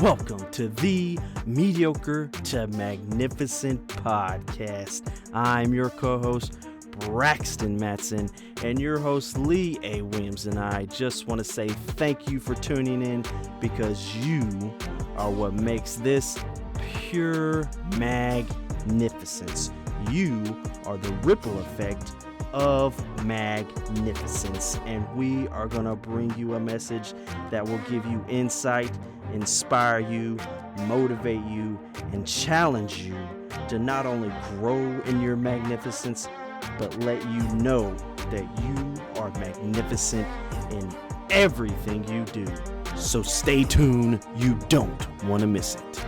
Welcome to the Mediocre to Magnificent podcast. I'm your co host, Braxton Matson, and your host, Lee A. Williams. And I just want to say thank you for tuning in because you are what makes this pure magnificence. You are the ripple effect of magnificence, and we are going to bring you a message that will give you insight, inspire you, motivate you, and challenge you to not only grow in your magnificence, but let you know that you are magnificent in everything you do. So stay tuned, you don't want to miss it.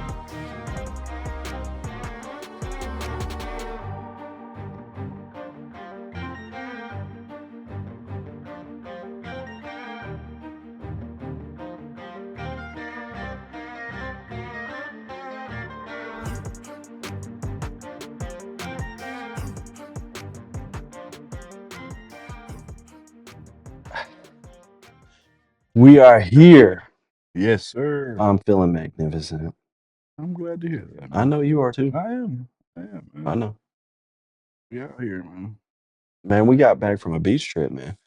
We are here. Yes, sir. I'm feeling magnificent. I'm glad to hear that. I know you are too. I am. Man. I know. We out here, man. Man, we got back from a beach trip, man.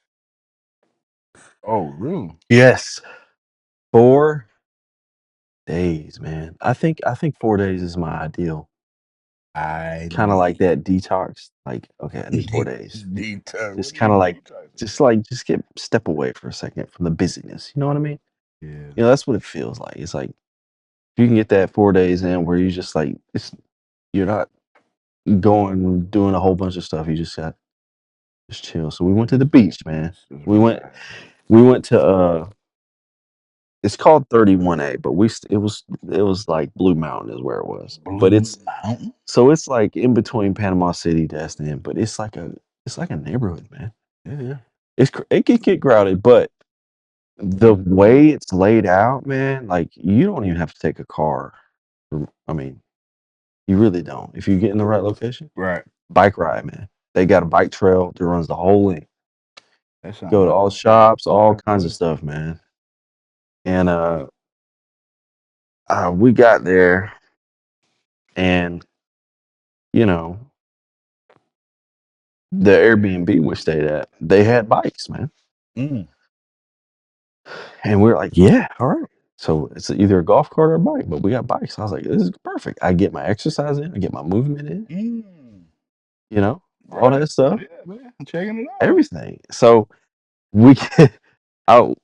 Oh, really? Yes. 4 days, man. I think 4 days is my ideal. I Kind of like that detox. Like, okay, I need 4 days. detox. Just What kind you of like, detoxing? just get step away for a second from the busyness. You know what I mean? Yeah. You know, that's what it feels like. It's like you can get that 4 days in where you just like you're not doing a whole bunch of stuff. You just got just chill. So we went to the beach, man. We went to it's called 31A, but it was like Blue Mountain is where it was. But Blue Mountain. so it's like in between Panama City, Destin, but it's like a neighborhood, man. Yeah. It can get crowded, but the way it's laid out, man, like you don't even have to take a car. I mean, you really don't. If you get in the right location, Right. bike ride, man. They got a bike trail that runs the whole length. That sounds Go to like all shops, all kinds of stuff, man. And we got there, and you know, the Airbnb we stayed at, they had bikes, man. Mm. And we were like, yeah, all right. So it's either a golf cart or a bike, but we got bikes. I was like, this is perfect. I get my exercise in, I get my movement in, you know, all that stuff, Yeah, man. I'm checking it out. everything. So we get out.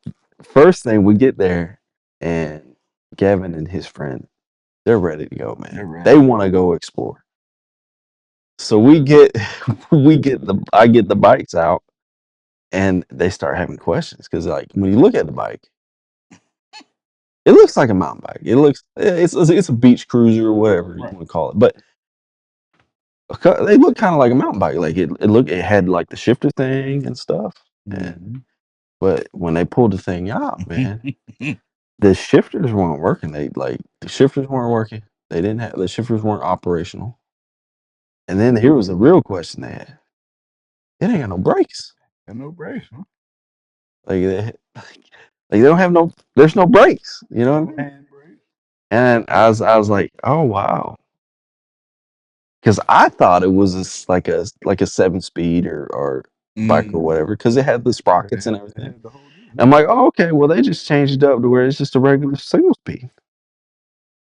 First thing we get there, and Gavin and his friend, they're ready to go, man. They want to go explore. So we get I get the bikes out, and they start having questions because like when you look at the bike, it looks like a mountain bike. It's a beach cruiser or whatever you want to call it, but they look kind of like a mountain bike. Like it had like the shifter thing and stuff. And but when they pulled the thing out, man, the shifters weren't working. The shifters weren't working. The shifters weren't operational. And then here was the real question they had. It ain't got no brakes. Got no brakes, huh? Like they don't have there's no brakes, you know what I mean? And I was like, oh wow. Because I thought it was like a 7-speed or bike or whatever, because it had the sprockets and everything. I'm like, oh, okay, well they just changed it up to where it's just a regular single speed.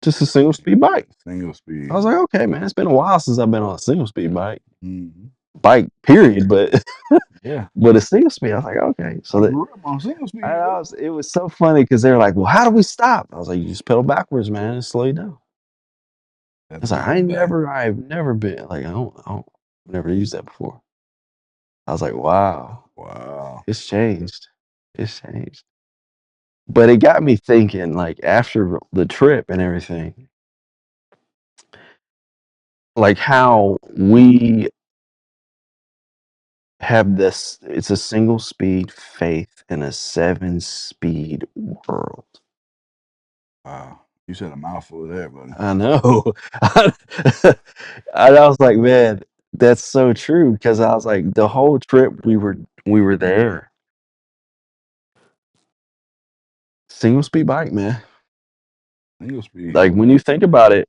Just a single speed bike. Single speed. I was like, okay, man, it's been a while since I've been on a single speed bike. Mm-hmm. Bike, period. But yeah, but a single speed, I was like, okay. So on single speed. it was so funny because they're like, well, how do we stop? I was like, you just pedal backwards, man, and slow you down. I was like, I've never been like, I've never used that before. I was like, wow, it's changed. It's changed. But it got me thinking, like after the trip and everything, like how we have this, it's a single speed faith in a 7-speed world. Wow. You said a mouthful there, buddy. I know. I was like, man, that's so true. Because I was like, the whole trip we were there. Single speed bike, man. Single speed. Like when you think about it,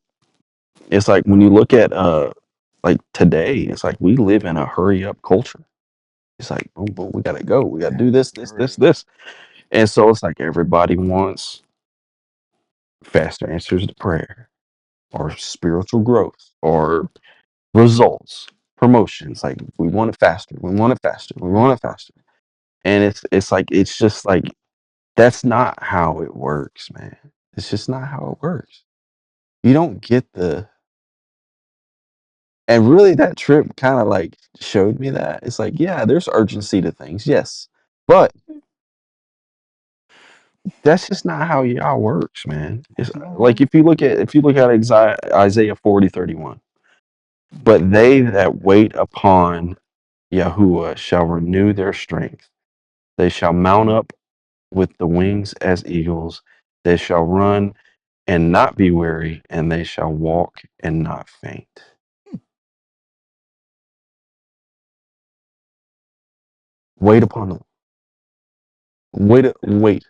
it's like when you look at like today, it's like we live in a hurry up culture. It's like boom, boom, we gotta go. We gotta Yeah. do this, this, Hurry this, up. this. And so it's like everybody wants faster answers to prayer or spiritual growth or results, promotions. Like we want it faster. We want it faster. We want it faster. And it's like it's just like that's not how it works, man. It's just not how it works. You don't get the and really that trip kind of like showed me that. It's like, yeah, there's urgency to things, yes. But that's just not how y'all works, man. It's like if you look at Isaiah 40:31, but they that wait upon Yahuwah shall renew their strength. They shall mount up with the wings as eagles. They shall run and not be weary, and they shall walk and not faint. Wait upon them. Wait.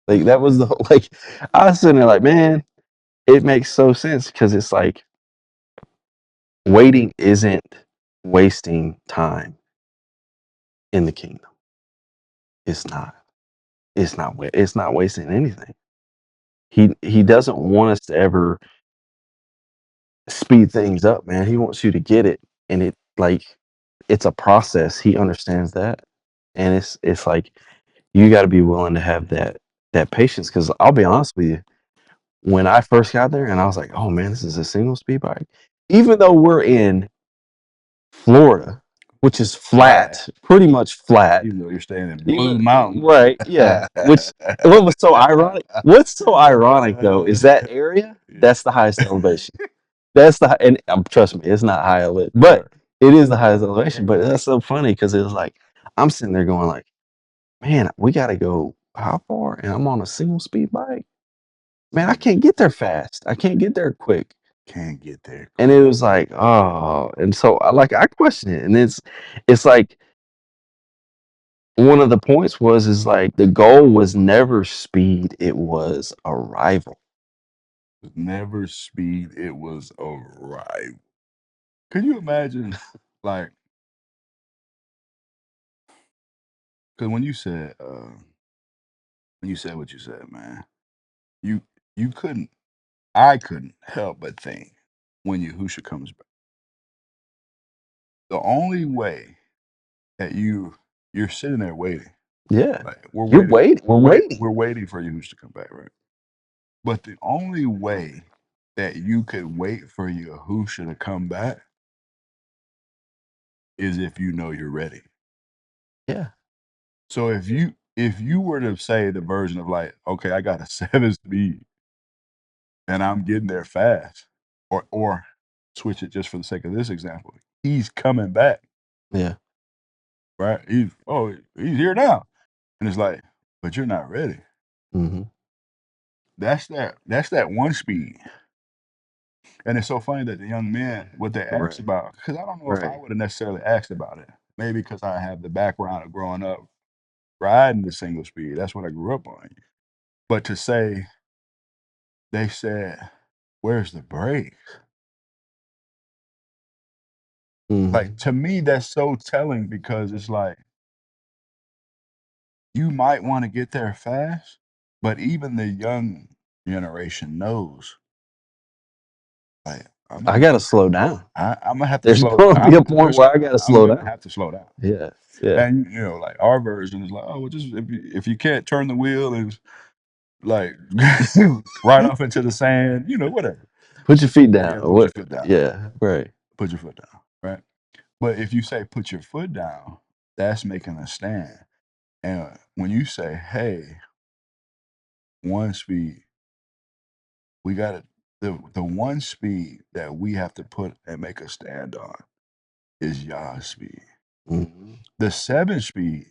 Like that was the like I was sitting there like, man, it makes so sense because it's like waiting isn't wasting time in the kingdom. It's not. It's not wasting anything. He doesn't want us to ever speed things up, man. He wants you to get it, and it like it's a process. He understands that, and it's like you got to be willing to have that patience. Because I'll be honest with you, when I first got there, and I was like, oh man, this is a single speed bike. Even though we're in Florida, which is flat, pretty much flat. Even though you're staying in Blue Mountain. Right, yeah. Which what was so ironic? What's so ironic though is that area. That's the highest elevation. That's the and trust me, it's not high elevation, but it is the highest elevation. But that's so funny because it was like I'm sitting there going like, man, we got to go how far? And I'm on a single speed bike. Man, I can't get there fast. I can't get there quick. Can't get there. And it was like, oh, and so I question it, and it's like one of the points was is like the goal was never speed, it was arrival. It was never speed, it was arrival. Can you imagine, like, because when you said what you said, man, you you couldn't, I couldn't help but think when Yahusha comes back, the only way that you're sitting there waiting, Yeah, like we're you're waiting, waiting. We're waiting. we're waiting for Yahusha to come back, right? But the only way that you could wait for Yahusha to come back is if you know you're ready. Yeah. So if you were to say the version of like, okay, I got a 7 speed and I'm getting there fast, or switch it just for the sake of this example, he's coming back, Yeah. right? He's here now, and it's like, but you're not ready. Hmm. That's that 1 speed, and it's so funny that the young men what they asked Right. about, because I don't know if I Right. would have necessarily asked about it, maybe because I have the background of growing up riding the single speed. That's what I grew up on. But to say they said, "Where's the brake?" Hmm. Like, to me, that's so telling because it's like, you might wanna get there fast, but even the young generation knows, like, I gotta slow down. Imma have to There's slow going to be a point there's where I gotta I'm slow gonna down. have to slow down. Yeah. Yeah. And, like, our version is like, "Oh, well, just if you can't turn the wheel and, like, right off into the sand, whatever." Put your feet down. Yeah, Or put your what? foot down. Yeah. Right. Put your foot down, right? But if you say, "Put your foot down," that's making a stand. And when you say, "Hey, 1 speed," we gotta the 1 speed that we have to put and make a stand on is Yah's speed. Hmm. The 7 speed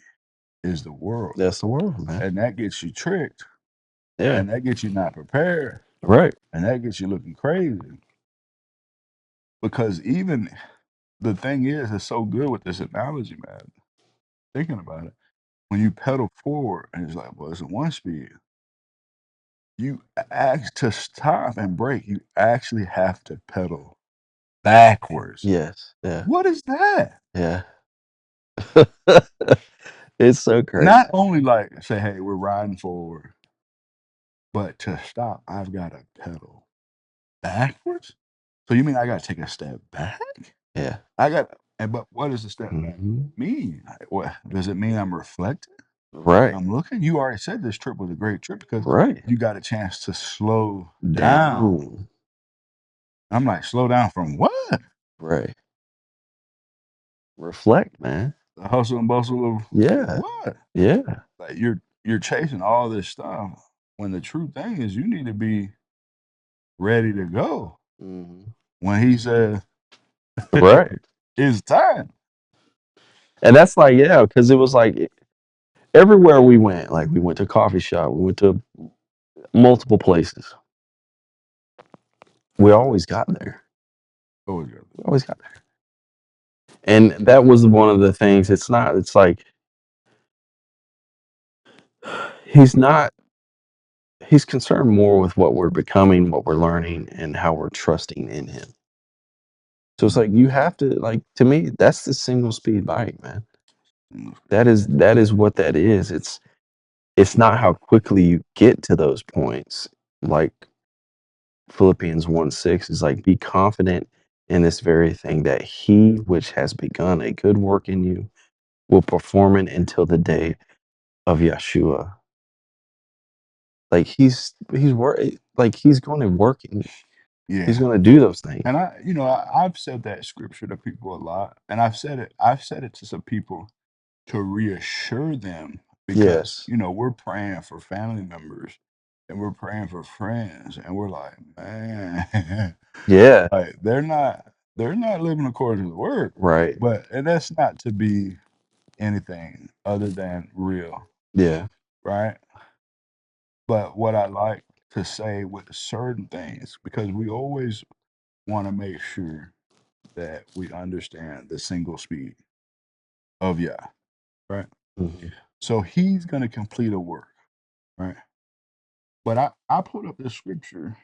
is the world, That's the world, man. and that gets you tricked, Yeah. and that gets you not prepared, Right. and that gets you looking crazy. Because even the thing is, it's so good with this analogy, man. Thinking about it, when you pedal forward and it's like, well, it's a 1 speed, you to stop and brake, you actually have to pedal backwards. Yes. Yeah. What is that? Yeah. It's so crazy. Not only like say, hey, we're riding forward, but to stop, I've got to pedal backwards. So you mean I got to take a step back? Yeah. But what does the step back Mhm. mean? What does it mean? I'm reflecting. Right. I'm looking. You already said this trip was a great trip because Right. you got a chance to slow down. Down. I'm like, slow down from what? Right. Reflect, man. The hustle and bustle of Yeah. what? Yeah. Like you're chasing all this stuff when the true thing is you need to be ready to go Mhm. when he says Right. it's time. And that's like, yeah, because it was like everywhere we went, like we went to coffee shop, we went to multiple places. We always got there. Oh, yeah. We always got there. And that was one of the things. It's like he's not, he's concerned more with what we're becoming, what we're learning, and how we're trusting in him. So it's like you have to, like, to me, that's the single speed bike, man. That is what that is. It's not how quickly you get to those points. Like Philippians 1:6 is like, be confident in this very thing that he which has begun a good work in you will perform it until the day of Yeshua. Like he's going to work in you. He's Yeah. going to do those things. And I've said that scripture to people a lot. And I've said it to some people to reassure them because, Yes. we're praying for family members and we're praying for friends and we're like, man, Yeah. like they're not living according to the word. Right. And that's not to be anything other than real, Yeah. right? But what I like to say with certain things, because we always want to make sure that we understand the single speed of Yah, right? Mhm. So he's going to complete a work, right? But I put up this scripture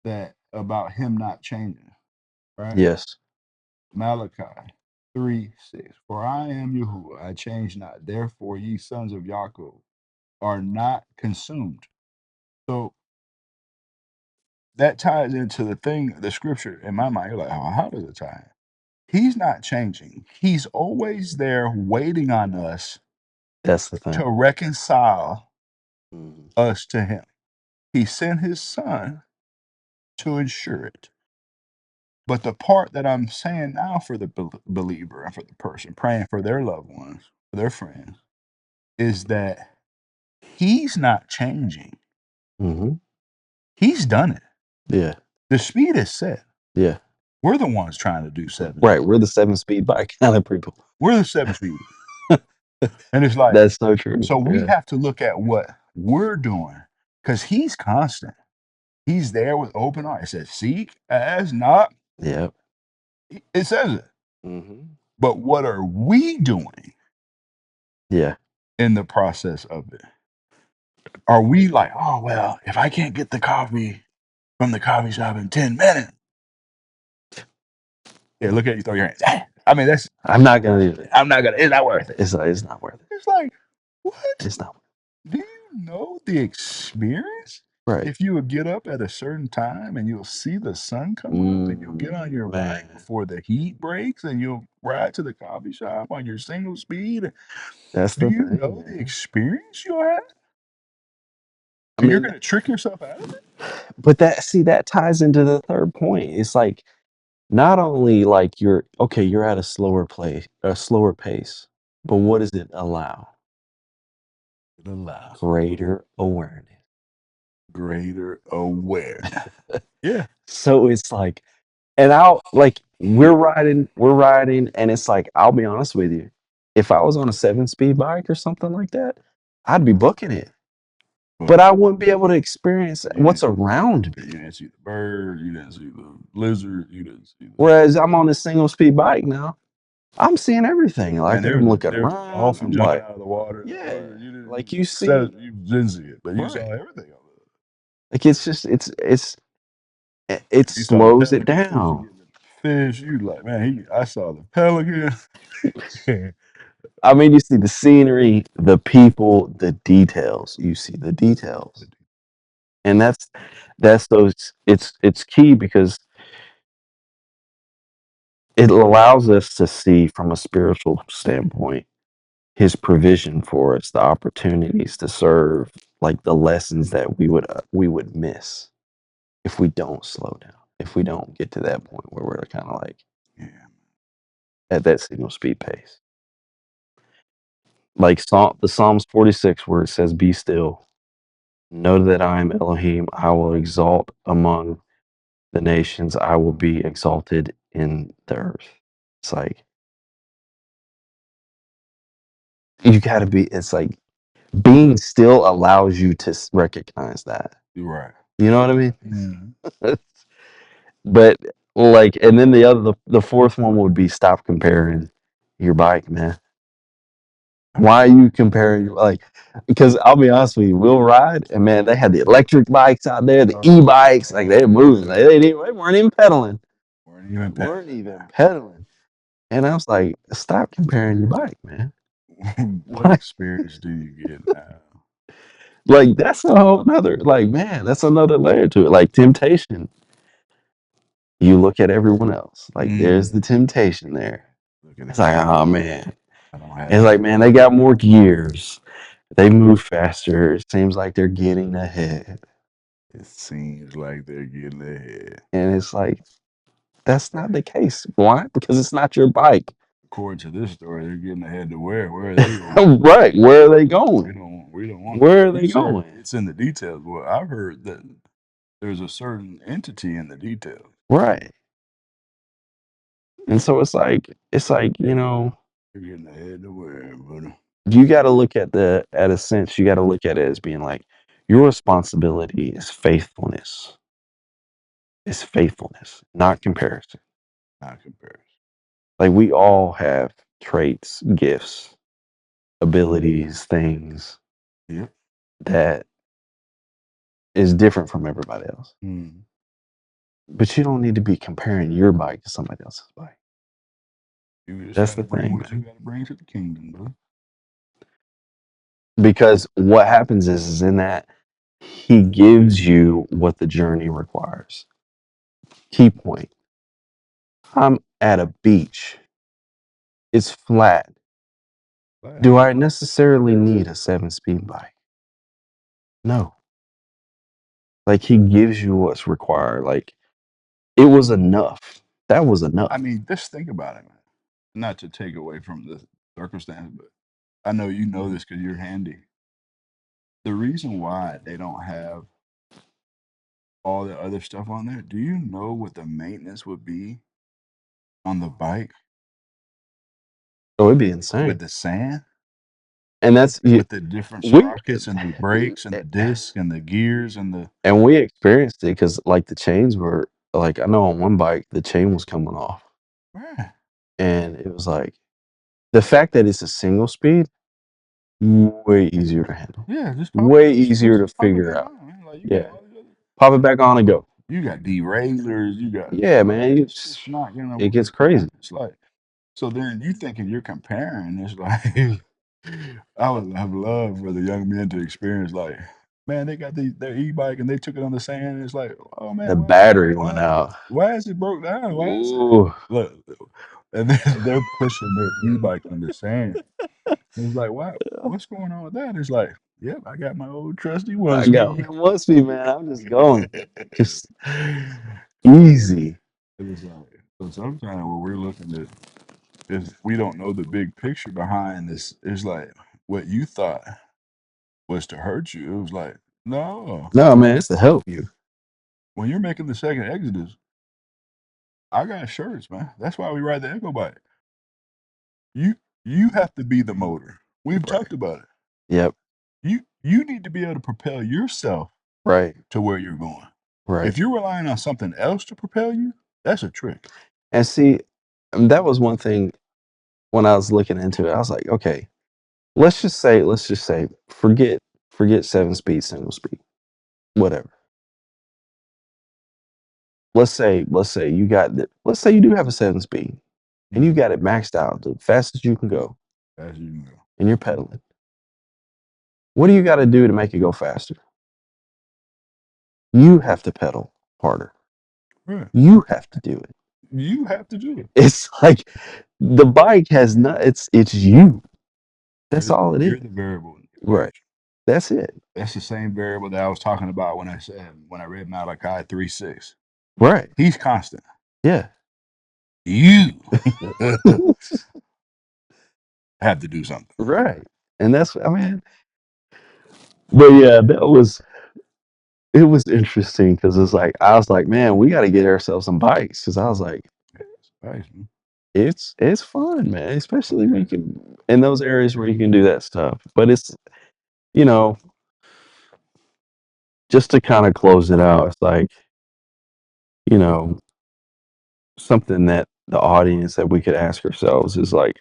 that about him not changing, right? Yes. Malachi 3:6. For I am Yahuwah, I change not. Therefore, ye sons of Yaakov are not consumed. So that ties into the scripture in my mind. You're like, oh, how does it tie? He's not changing. He's always there waiting on us That's the to thing. reconcile Mhm. us to him. He sent his son to ensure it. But the part that I'm saying now for the believer and for the person praying for their loved ones, for their friends, is that he's not changing. Mhm. He's done it. Yeah. The speed is set. Yeah. We're the ones trying to do 7. Right. We're the 7-speed bike kind of people. We're the 7 speed. And it's like, That's so true. so we Yeah. have to look at what we're doing because he's constant. He's there with open arms. It says, seek, ask, knock. Yep. It says it. Mhm. But what are we doing Yeah. in the process of it? Are we like, oh, well, if I can't get the coffee from the coffee shop in 10 minutes, yeah, look at you, throw your hands. I mean, I'm not gonna do it. I'm not going to, it's not worth it. It's not worth it. It's like, what? It's not Do you know the experience? right. If you would get up at a certain time and you'll see the sun come up and you'll get on your bike Man, before the heat breaks and you'll ride to the coffee shop on your single speed. that's Do the you thing, know the man. experience you'll have? I And you're mean, going to trick yourself out of it? but that ties into the third point. It's like not only like you're at a slower pace, but what does it allow? It allows Greater awareness. greater awareness. Yeah. So it's like, and we're riding, and it's like, I'll be honest with you, if I was on a 7-speed bike or something like that, I'd be booking it, but I wouldn't be able to experience You what's didn't, around you me. didn't see the bird. You didn't see the lizard. You didn't see the. Whereas I'm on a single speed bike now, I'm seeing everything. Man, Like there I'm was looking there was a around. dolphin I'm jumping like, out of the water. yeah, You like didn't. you see, You didn't see it, but you saw right? everything. Like it's just it You saw the slows it pelicans, you down. get the fish, you like, man, I saw the pelican. I mean, you see the scenery, the people, the details. You see the details, and that's those. It's key because it allows us to see from a spiritual standpoint his provision for us, the opportunities to serve, like the lessons that we would miss if we don't slow down, if we don't get to that point where we're kind of like Yeah. at that signal speed pace. Like the Psalms 46 where it says, "Be still, know that I am Elohim. I will exalt among the nations. I will be exalted in the earth." It's like you got to be. It's like being still allows you to recognize that. You're right. You know what I mean? Yeah. But like, and then the fourth one would be stop comparing your bike, man. Why are you comparing like? Because I'll be honest with you, we'll ride, and man, they had the electric bikes out there, the e-bikes, like they're moving. They weren't even pedaling. Weren't even Weren't even pedaling. And I was like, stop comparing your bike, man. What experience do you get now? Like that's a whole nother like man, that's another layer to it. Like temptation. You look at everyone else. Like there's the temptation there. Look at It's it. like, oh man. I don't have It's that. like, man, they got more gears. They move faster. It seems like they're getting ahead. It seems like they're getting ahead. And it's like, that's not the case. Why? Because it's not your bike. According to this story, they're getting ahead to where? Where are they going? Right. Where are they We going? don't. We don't want. Where are You they said going? it's in the details. Well, I've heard that there's a certain entity in the details. Right. And so it's like, They're getting ahead to where, brother? you got to look at a sense, you got to look at it as being like, your responsibility is faithfulness. It's faithfulness, not comparison. Not comparison. Like we all have traits, gifts, abilities, things Yep. that is different from everybody else. Mm. But you don't need to be comparing your bike to somebody else's bike. You just That's got to the bring thing, what you man. got to bring to the kingdom, brother. Because what happens is in that he gives you what the journey requires. Key point. I'm at a beach. It's flat. Do I necessarily need a 7-speed bike? No. Like he gives you what's required. Like it was enough. That was enough. I mean, just think about it, man. Not to take away from the circumstance, but I know you know this because you're handy. The reason why they don't have all the other stuff on there, do you know what the maintenance would be on the bike Oh, it'd be with insane. the sand, And that's with the different we sprockets and the brakes and the disc and the gears and the and we experienced it because like the chains were like I know on one bike the chain was coming off man, and it was like the fact that it's a single speed way easier to handle, yeah, just way easier to just pop it figure back out. on, man. Like you got Yeah, all these other, pop it back on and go. you got derailleurs, you got Yeah, man, it's not gonna it work. gets crazy. It's like so then you thinking you're comparing. It's like I would have loved for the young men to experience like, man, they got their e-bike and they took it on the sand. And it's like, oh The man, battery went out. why is it broke down? Why is it Ooh, look? And then they're pushing their e-bike on the sand. And it's like, why? What's going on with that? It's like, yep, I got my old trusty one I got speed. it must be man. I'm just going, just easy. It was like, so sometimes what we're looking at is we don't know the big picture behind this. It's like what you thought was to hurt you. It was like, no. No, man, it's to help you. When you're making the second Exodus, I got shirts, man. That's why we ride the Echo Bike. You you have to be the motor. We've Right. talked about it. Yep. You need to be able to propel yourself Right. to where you're going. Right. If you're relying on something else to propel you, that's a trick. And see, that was one thing when I was looking into it. I was like, okay, let's just say, forget 7-speed, single speed, whatever. let's say you got let's say you do have a 7-speed and you Mhm. got it maxed out the fastest you can go, As you know. and you're pedaling. What do you got to do to make it go faster? You have to pedal harder. Right. You have to do it. You have to do it. It's like the bike has not. It's you. That's all it is. You're the variable in the Right. equation. That's it. That's the same variable that I was talking about when I said when I read Malachi 3:6. Right. He's constant. Yeah. You have to do something. Right. And that's I mean. But yeah, it was interesting because it's like I was like, man, we got to get ourselves some bikes because I was like, Thanks, man. it's fun, man, especially when you can in those areas where you can do that stuff. But it's you know just to kind of close it out, it's like you know something that the audience that we could ask ourselves is like,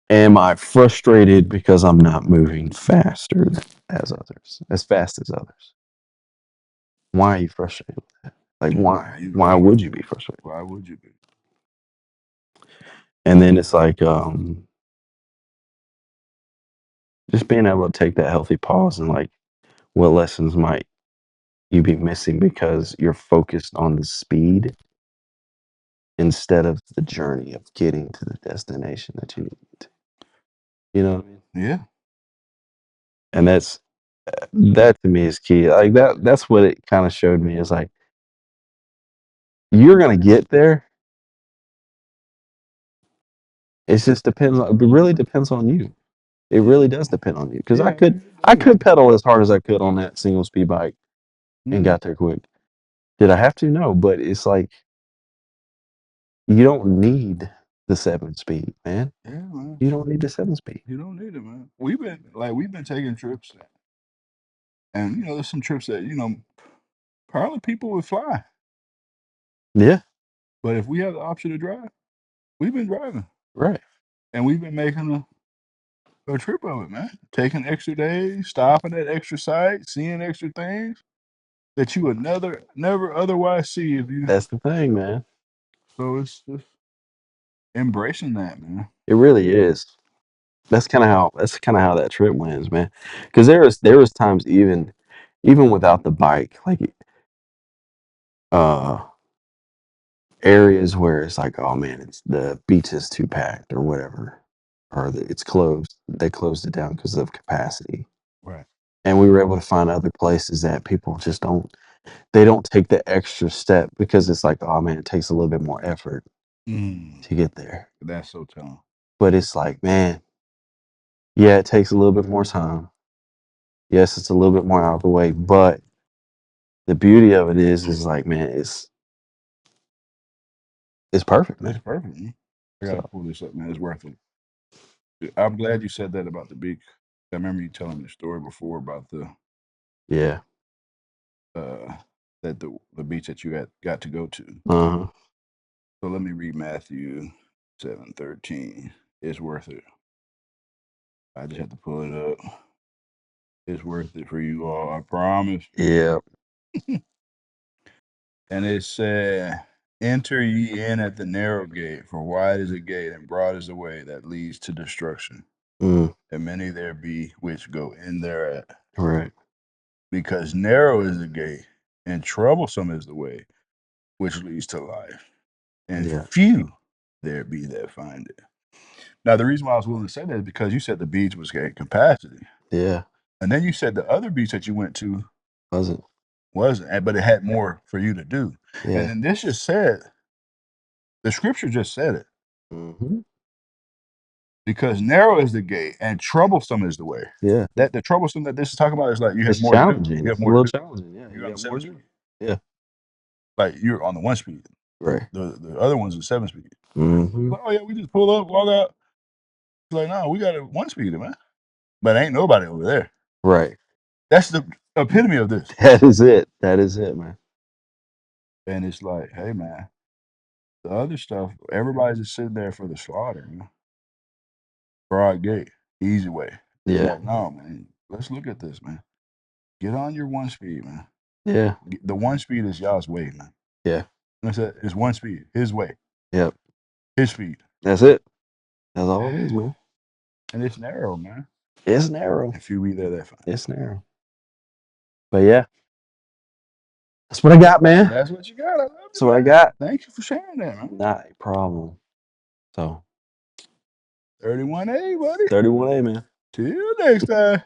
am I frustrated because I'm not moving faster as others, as fast as others? Why are you frustrated with that? Like why? Why would you be frustrated? Why would you be? And then it's like just being able to take that healthy pause and like what lessons might you be missing because you're focused on the speed instead of the journey of getting to the destination that you need to. You know what I mean? Yeah. And that to me is key. Like that's what it kind of showed me is like you're gonna get there. It just depends on it really depends on you. It really does depend on you. Because Yeah. I could pedal as hard as I could on that single speed bike and got there quick. Did I have to? No, but it's like you don't need the 7 speed, man. Yeah, man. You don't need the 7 speed. You don't need it, man. We've been taking trips, and there's some trips that probably people would fly, Yeah, but if we have the option to drive, we've been driving, right. and we've been making a trip of it, man. Taking extra days, stopping at extra sites, seeing extra things that you would never otherwise see if you. That's the thing, man. So it's just embracing that, man. It really is. That's kind of how that trip went, man. Because there was times even without the bike, like uh areas where it's like, oh man, it's the beach is too packed or whatever, or it's closed. They closed it down because of capacity, Right. and we were able to find other places that people just don't. They don't take the extra step because it's like, oh man, it takes a little bit more effort to get there. That's so telling. But it's like, man, yeah, it takes a little bit more time. Yes, it's a little bit more out of the way, but the beauty of it is like, man, it's perfect, It's man. perfect. Man. I gotta So pull this up, man. It's worth it. I'm glad you said that about the beach. I remember you telling me the story before about the yeah, uh that the beach that you got to go to. uh-huh. So let me read Matthew 7:13. It's worth it. I just have to pull it up. It's worth it for you all, I promise. Yeah. And it said, enter ye in at the narrow gate, for wide is the gate and broad is the way that leads to destruction. Mm, And many there be which go in thereat. right. Because narrow is the gate, and troublesome is the way which leads to life. And Yeah. few there be that find it. Now, the reason why I was willing to say that is because you said the beach was at capacity. Yeah. And then you said the other beach that you went to Wasn't. wasn't, but it had more for you to do. And Yeah. then this just said, the scripture just said it. Hmm. Because narrow is the gate and troublesome is the way. Yeah. That the troublesome that this is talking about is like you have It's more to do. challenging. You have It's a more to little do. challenging. Yeah. You're You on the got more seven to do. speed. Yeah. Like you're on the 1 speed. Right. The other one's a 7 speed. Hmm. Like, oh yeah, we just pull up, walk out. It's like, no, we got a 1 speed, man. But ain't nobody over there. Right. That's the epitome of this. That is it. That is it, man. And it's like, hey man, the other stuff, everybody's just sitting there for the slaughter, man. Broad gate, easy way. It's Yeah. like, no, man, let's look at this, man. Get on your 1 speed, man. Yeah. The one speed is y'all's way, man. Yeah. That's it. It's one speed, his way, Yep. his speed. That's it. That's all it is, man. And it's narrow, man. It's narrow. If you be there, that's fine. It's narrow. But yeah. That's what I got, man. That's what you got. I love it, That's what I man. got. Thank you for sharing that, man. Not a problem. So 31A, buddy. 31A, man. Till next time.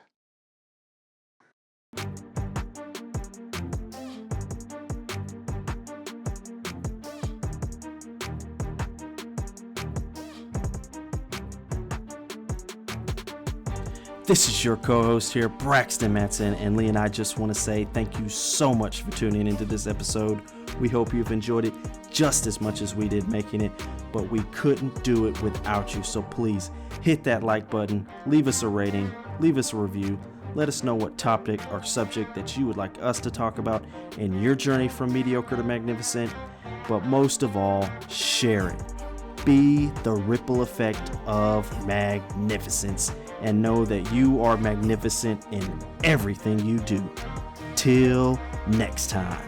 This is your co-host here, Braxton Matson, and Lee and I just want to say thank you so much for tuning into this episode. We hope you've enjoyed it just as much as we did making it, but we couldn't do it without you. So please hit that like button, leave us a rating, leave us a review. Let us know what topic or subject that you would like us to talk about in your journey from mediocre to magnificent. But most of all, share it. Be the ripple effect of magnificence and know that you are magnificent in everything you do. Till next time.